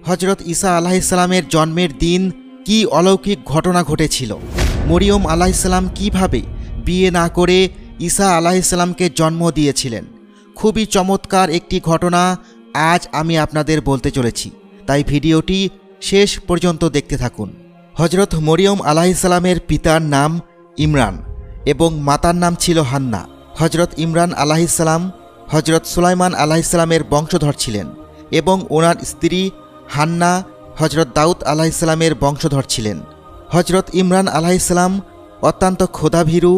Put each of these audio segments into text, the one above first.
হজরত ঈসা আলাইহিসসালামের জন্মের দিন কি অলৌকিক ঘটনা ঘটেছিল, মরিয়ম আলাইহিসসালাম কিভাবে বিয়ে না করে ঈসা আলাইহিসসালামকে জন্ম দিয়েছিলেন। খুবই চমৎকার একটি ঘটনা আজ আমি আপনাদের বলতে চলেছি, তাই ভিডিওটি শেষ পর্যন্ত দেখতে থাকুন। হজরত মরিয়ম আলাইহিসসালামের পিতার নাম ইমরান এবং মাতার নাম ছিল হান্না। হজরত ইমরান আলাইহিসসালাম হজরত সুলাইমান আলাইহিসসালামের বংশধর ছিলেন এবং ওনার স্ত্রী হান্না হজরত দাউদ আলাইহিসসালামের বংশধর ছিলেন। হজরত ইমরান আলাইহিসসালাম অত্যন্ত ক্ষুধাভীরু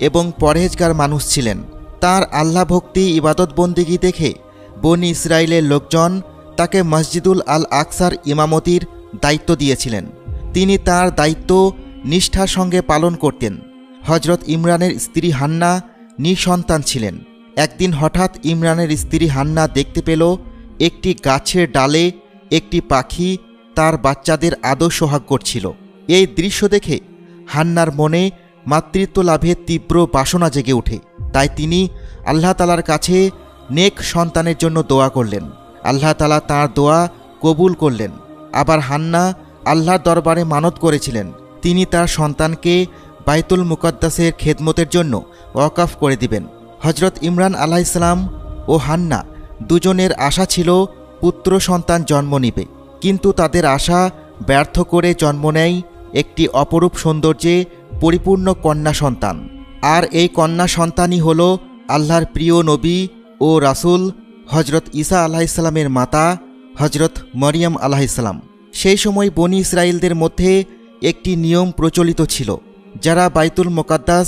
এবং পরহেজগার মানুষ ছিলেন। তার আল্লাহ ভক্তি ইবাদত বন্দিগি দেখে বনি ইসরায়েলের লোকজন তাকে মসজিদুল আল আকসার ইমামতির দায়িত্ব দিয়েছিলেন। তিনি তার দায়িত্ব নিষ্ঠার সঙ্গে পালন করতেন। হজরত ইমরানের স্ত্রী হান্না নিঃসন্তান ছিলেন। একদিন হঠাৎ ইমরানের স্ত্রী হান্না দেখতে পেল একটি গাছের ডালে একটি পাখি তার বাচ্চাদের আদর সোহাগ করছিল। এই দৃশ্য দেখে হান্নার মনে মাতৃত্ব লাভের তীব্র বাসনা জেগে ওঠে। তাই তিনি আল্লাহ তাআলার কাছে নেক সন্তানের জন্য দোয়া করলেন। আল্লাহ তাআলা তাঁর দোয়া কবুল করলেন। আবার হান্না আল্লাহর দরবারে মানত করেছিলেন তিনি তার সন্তানকে বাইতুল মুকাদ্দাসের খেদমতের জন্য ওয়াকফ করে দিবেন। হজরত ইমরান আলাইহিসসালাম ও হান্না দুজনের আশা ছিল পুত্র সন্তান জন্ম নিবে, কিন্তু তাদের আশা ব্যর্থ করে জন্ম নেয় একটি অপরূপ সৌন্দর্যে পরিপূর্ণ কন্যা সন্তান। আর এই কন্যা সন্তানই হল আল্লাহর প্রিয় নবী ও রাসূল হজরত ঈসা আলাইহিসসালামের মাতা হজরত মরিয়ম আলাইহিসসালাম। সেই সময় বনি ইসরায়েলদের মধ্যে একটি নিয়ম প্রচলিত ছিল, যারা বাইতুল মুকাদ্দাস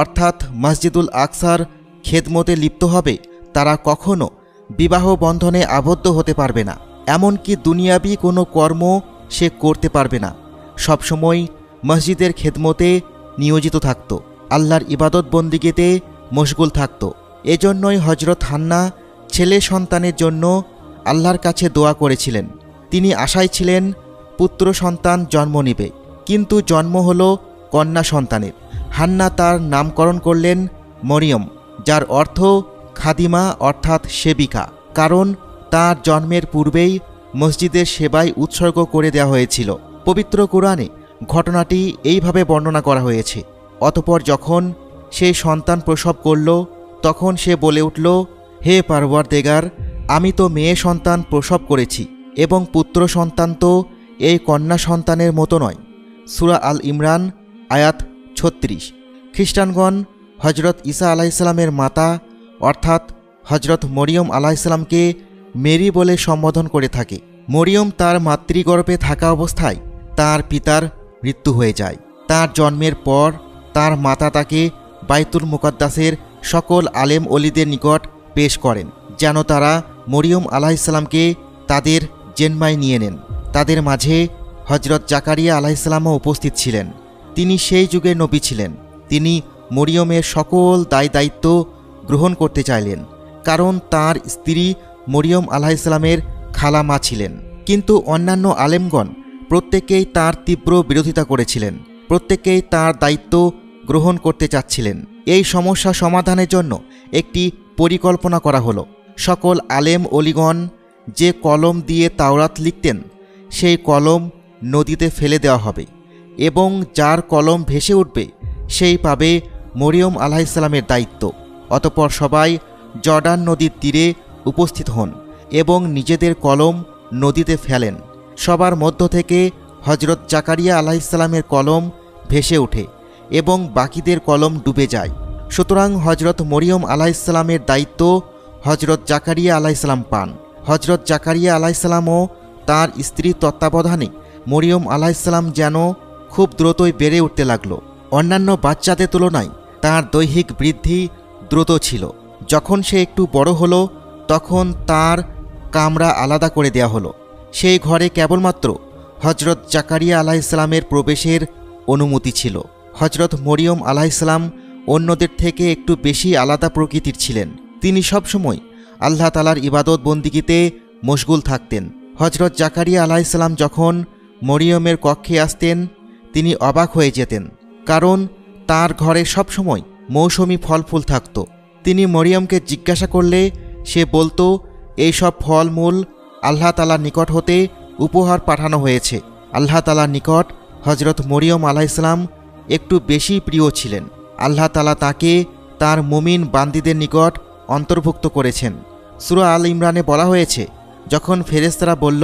অর্থাৎ মসজিদুল আকসার খেদমতে লিপ্ত হবে তারা কখনো বিবাহ বন্ধনে আবদ্ধ হতে পারবে না, এমনকি দুনিয়াবি কোনো কর্ম সে করতে পারবে না। সবসময় মসজিদের খেদমতে নিয়োজিত থাকত, আল্লাহর ইবাদত বন্দিগিতে মশগুল থাকত। এজন্যই হজরত হান্না ছেলে সন্তানের জন্য আল্লাহর কাছে দোয়া করেছিলেন। তিনি আশায় ছিলেন পুত্র সন্তান জন্ম নিবে, কিন্তু জন্ম হলো কন্যা সন্তানের। হান্না তার নামকরণ করলেন মরিয়ম, যার অর্থ খাদিমা অর্থাৎ সেবিকা, কারণ তার জন্মের পূর্বেই মসজিদের সেবায় উৎসর্গ করে দেওয়া হয়েছিল। পবিত্র কোরআনে ঘটনাটি এইভাবে বর্ণনা করা হয়েছে। অতঃপর যখন সে সন্তান প্রসব করল তখন সে বলে উঠল, হে পারওয়ারদিগার, আমি তো মেয়ে সন্তান প্রসব করেছি এবং পুত্র সন্তান তো এই কন্যা সন্তানের মতো নয়। সূরা আল ইমরান আয়াত ৩৬। খ্রিস্টানগণ হজরত ঈসা আলাইহিসসালামের মাতা অর্থাৎ হজরত মরিয়ম আলাইহিসসালামকে মেরি বলে সম্বোধন করে থাকে। মরিয়ম তার মাতৃগর্ভে থাকা অবস্থায় তার পিতার মৃত্যু হয়ে যায়। তার জন্মের পর তার মাতা তাকে বাইতুল মুকাদ্দাসের সকল আলেম ওলিদের নিকট পেশ করেন, যেন তারা মরিয়ম আলাইহিসসালামকে তাদের জেনমায় নিয়ে নেন। তাদের মাঝে হজরত জাকারিয়া আলাইহিসসালামও উপস্থিত ছিলেন। তিনি সেই যুগের নবী ছিলেন। তিনি মরিয়মের সকল দায়িত্ব গ্রহণ করতে চাইলেন, কারণ তার স্ত্রী মরিয়ম আলাইহিসসালামের খালামা ছিলেন। কিন্তু অন্যান্য আলেমগণ প্রত্যেকেই তার তীব্র বিরোধিতা করেছিলেন, প্রত্যেকেই তার দায়িত্ব গ্রহণ করতে চাচ্ছিলেন। এই সমস্যা সমাধানের জন্য একটি পরিকল্পনা করা হলো। সকল আলেম ওলিগণ যে কলম দিয়ে তাওরাত লিখতেন সেই কলম নদীতে ফেলে দেওয়া হবে এবং যার কলম ভেসে উঠবে সেই পাবে মরিয়ম আলাইহিসসালামের দায়িত্ব। অতঃপর সবাই জর্ডান নদীর তীরে উপস্থিত হন এবং নিজেদের কলম নদীতে ফেলেন। সবার মধ্য থেকে হজরত জাকারিয়া আলাইহিসসালামের কলম ভেসে ওঠে এবং বাকিদের কলম ডুবে যায়। সুতরাং হজরত মরিয়ম আলাইহিসসালামের দায়িত্ব হজরত জাকারিয়া আলাইহিসসালাম পান। হজরত জাকারিয়া আলাইহিসসালামও তার স্ত্রীর তত্ত্বাবধানে মরিয়ম আলাইহিসসালাম যেন খুব দ্রুতই বেড়ে উঠতে লাগল। অন্যান্য বাচ্চাদের তুলনায় তার দৈহিক বৃদ্ধি দ্রুত ছিল। যখন সে একটু বড় হলো তখন তার কামরা আলাদা করে দেয়া হলো। সেই ঘরে কেবলমাত্র হজরত জাকারিয়া আলাইহিসসালামের প্রবেশের অনুমতি ছিল। হজরত মরিয়ম আলাইহিসসালাম অন্যদের থেকে একটু বেশি আলাদা প্রকৃতির ছিলেন। তিনি সবসময় আল্লাহ তাআলার ইবাদত বন্দিগিতে মশগুল থাকতেন। হজরত জাকারিয়া আলাইহিসসালাম যখন মরিয়মের কক্ষে আসতেন তিনি অবাক হয়ে যেতেন, কারণ তার ঘরে সবসময় মৌসুমি ফল ফুল থাকত। তিনি মরিয়মকে জিজ্ঞাসা করলে সে বলতো, এই সব ফলমূল আল্লাহ তাআলার নিকট হতে উপহার পাঠানো হয়েছে। আল্লাহ তাআলার নিকট হজরত মরিয়ম আলাইহিসসালাম একটু বেশি প্রিয় ছিলেন। আল্লাহ তাআলা তাকে তার মুমিন বান্দীদের নিকট অন্তর্ভুক্ত করেছেন। সূরা আল ইমরানে বলা হয়েছে, যখন ফেরেশতারা বলল,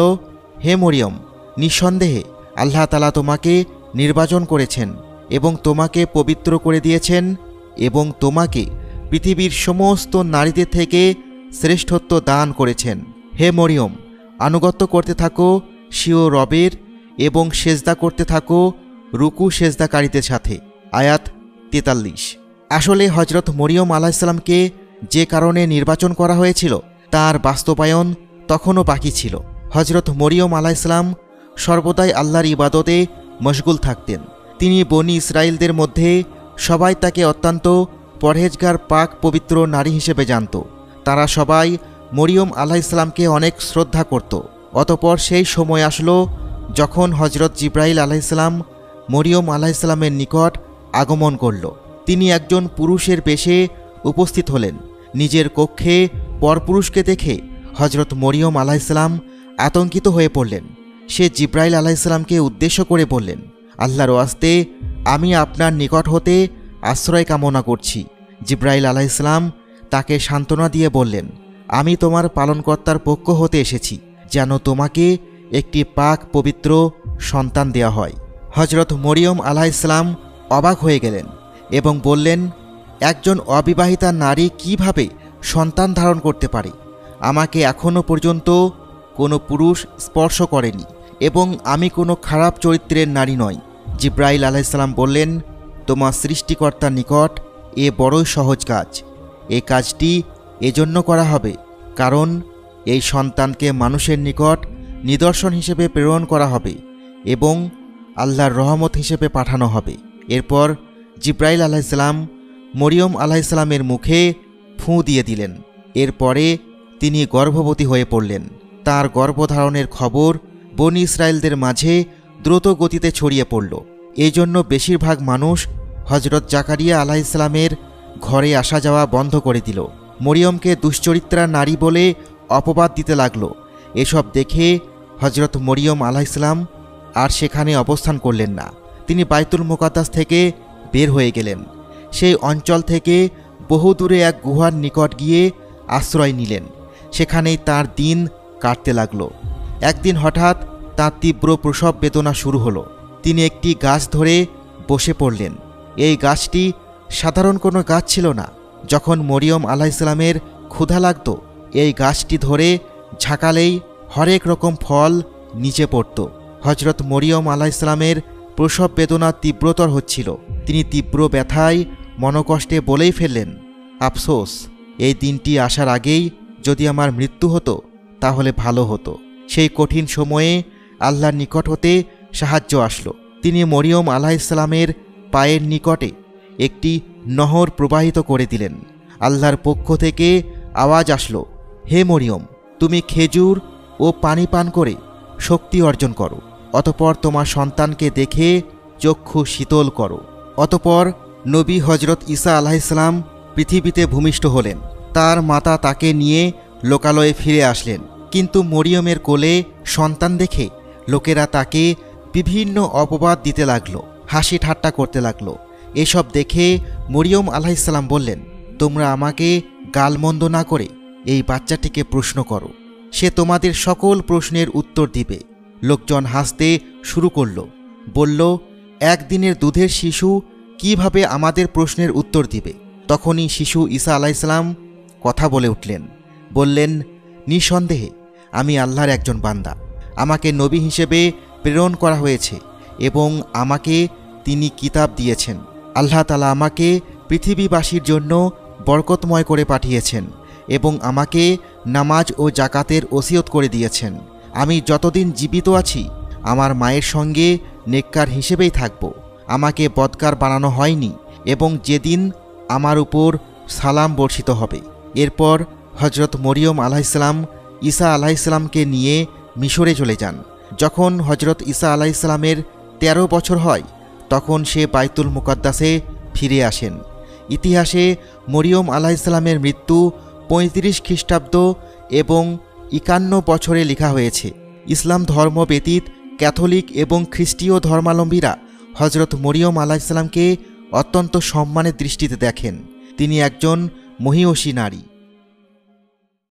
হে মরিয়ম, নিঃসন্দেহে আল্লাহ তাআলা তোমাকে নির্বাচন করেছেন এবং তোমাকে পবিত্র করে দিয়েছেন এবং তোমাকে পৃথিবীর সমস্ত নারীদের থেকে শ্রেষ্ঠত্ব দান করেছেন। হে মরিয়ম, আনুগত্য করতে থাকো স্বীয় রবের এবং সেজদা করতে থাকো রুকু সেজদাকারীদের সাথে। আয়াত 43। আসলে হজরত মরিয়ম আলাইহিসসালামকে যে কারণে নির্বাচন করা হয়েছিল তার বাস্তবায়ন তখনও বাকি ছিল। হজরত মরিয়ম আলাইহিসসালাম সর্বদাই আল্লাহর ইবাদতে মশগুল থাকতেন। তিনি বনি ইসরায়েলদের মধ্যে সবাই তাকে অত্যন্ত পরহেজগার পাক পবিত্র নারী হিসেবে জানত। তারা সবাই মরিয়ম আলাইহিসসালামকে অনেক শ্রদ্ধা করত। অতপর সেই সময় আসলো যখন হজরত জিব্রাইল আলাইহিসসালাম মরিয়ম আলাইহিসসালামের নিকট আগমন করল। তিনি একজন পুরুষের বেশে উপস্থিত হলেন। নিজের কক্ষে পরপুরুষকে দেখে হজরত মরিয়ম আলাইহিসসালাম আতঙ্কিত হয়ে পড়লেন। সে জিব্রাইল আলাইহিসসালামকে উদ্দেশ্য করে বললেন, আল্লাহর ওয়াস্তে আমি আপনার নিকট হতে আশ্রয় কামনা করছি। জিব্রাইল আলাইহিসসালাম তাকে সান্ত্বনা দিয়ে বললেন, আমি তোমার পালনকর্তার পক্ষ হতে এসেছি যেন তোমাকে একটি পাক পবিত্র সন্তান দেয়া হয়। হজরত মরিয়ম আলাইহিসসালাম অবাক হয়ে গেলেন এবং বললেন, একজন অবিবাহিতা নারী কিভাবে সন্তান ধারণ করতে পারে? আমাকে এখনও পর্যন্ত কোনো পুরুষ স্পর্শ করেনি এবং আমি কোনো খারাপ চরিত্রের নারী নই। জিব্রাইল আলাইহিসসালাম বললেন, তোমার সৃষ্টিকর্তার নিকট এ বড়ই সহজ কাজ। এই কাজটি এজন্য করা হবে কারণ এই সন্তানকে মানুষের নিকট নিদর্শন হিসেবে প্রেরণ করা হবে এবং আল্লাহর রহমত হিসেবে পাঠানো হবে। এরপর জিব্রাইল আলাইহিসসালাম মরিয়ম আলাইহিসসালামের মুখে ফুঁ দিয়ে দিলেন। এরপরে তিনি গর্ভবতী হয়ে পড়লেন। তার গর্ভধারণের খবর বনি ইসরায়েলদের মাঝে দ্রুত গতিতে ছড়িয়ে পড়ল। এই জন্য বেশিরভাগ মানুষ হজরত জাকারিয়া আলাইহিসসালামের ঘরে আসা যাওয়া বন্ধ করে দিল। মরিয়মকে দুশ্চরিত্রা নারী বলে অপবাদ দিতে লাগল। এসব দেখে হজরত মরিয়ম আলাইহিসসালাম আর সেখানে অবস্থান করলেন না। তিনি বাইতুল মুকাদ্দাস থেকে বের হয়ে গেলেন। সেই অঞ্চল থেকে বহু দূরে এক গুহার নিকট গিয়ে আশ্রয় নিলেন। সেখানেই তার দিন কাটতে লাগল। একদিন হঠাৎ তাঁর তীব্র প্রসব বেদনা শুরু হলো। তিনি একটি গাছ ধরে বসে পড়লেন। এই গাছটি সাধারণ কোনো গাছ ছিল না। যখন মরিয়ম আলাইহিসসালামের ক্ষুধা লাগত, এই গাছটি ধরে ঝাঁকালেই হরেক রকম ফল নিচে পড়ত। হজরত মরিয়ম আলাইহিসসালামের প্রসব বেদনা তীব্রতর হচ্ছিল। তিনি তীব্র ব্যথায় মনকষ্টে বলেই ফেললেন, আফসোস, এই দিনটি আসার আগেই যদি আমার মৃত্যু হতো তাহলে ভালো হতো। সেই কঠিন সময়ে আল্লাহর নিকট হতে সাহায্য আসলো। তিনি মরিয়ম আলাইহিসসালামের পায়ের নিকটে একটি নহর প্রবাহিত করে দিলেন। আল্লাহর পক্ষ থেকে আওয়াজ আসলো, হে মরিয়ম, তুমি খেজুর ও পানি পান করে শক্তি অর্জন করো। অতপর তোমার সন্তানকে দেখে চক্ষু শীতল করো। অতপর নবী হজরত ঈসা আলাইহিসসালাম পৃথিবীতে ভূমিষ্ঠ হলেন। তার মাতা তাকে নিয়ে লোকালয়ে ফিরে আসলেন। কিন্তু মরিয়মের কোলে সন্তান দেখে লোকেরা তাকে বিভিন্ন অপবাদ দিতে লাগলো, হাসি ঠাট্টা করতে লাগলো। এসব দেখে মরিয়ম আলাইহিসসালাম বললেন, তোমরা আমাকে গালমন্দ না করে এই বাচ্চাটিকে প্রশ্ন করো, সে তোমাদের সকল প্রশ্নের উত্তর দিবে। লোকজন হাসতে শুরু করল, বলল, একদিনের দুধের শিশু কিভাবে আমাদের প্রশ্নের উত্তর দিবে? তখনই শিশু ঈসা আলাইহিসসালাম কথা বলে উঠলেন, বললেন, নিঃসন্দেহে আমি আল্লাহর একজন বান্দা। আমাকে নবী হিসেবে প্রেরণ করা হয়েছে এবং আমাকে তিনি কিতাব দিয়েছেন। আল্লাহ তাআলা আমাকে পৃথিবীবাসীর জন্য বরকতময় করে পাঠিয়েছেন এবং আমাকে নামাজ ও জাকাতের ওসিয়ত করে দিয়েছেন। আমি যতদিন জীবিত আছি আমার মায়ের সঙ্গে নেককার হিসেবেই থাকব। আমাকে বদকার বানানো হয়নি এবং যেদিন আমার উপর সালাম বর্ষিত হবে। এরপর হজরত মরিয়ম আলাইহিসসালাম ঈসা আলাইহিসসালামকে নিয়ে মিশরে চলে যান। যখন হজরত ঈসা আলাইহিসসালামের 13 বছর হয় তখন সে বাইতুল মুকাদ্দাসে ফিরে আসেন। ইতিহাসে মরিয়ম আলাইহিসসালামের মৃত্যু 35 খ্রিস্টাব্দ এবং 51 বছরে লেখা হয়েছে। ইসলাম ধর্ম ব্যতীত ক্যাথলিক এবং খ্রিস্টীয় ধর্মাবলম্বীরা হজরত মরিয়ম আলাইহিসসালামকে অত্যন্ত সম্মানের দৃষ্টিতে দেখেন। তিনি একজন মহিয়সী নারী।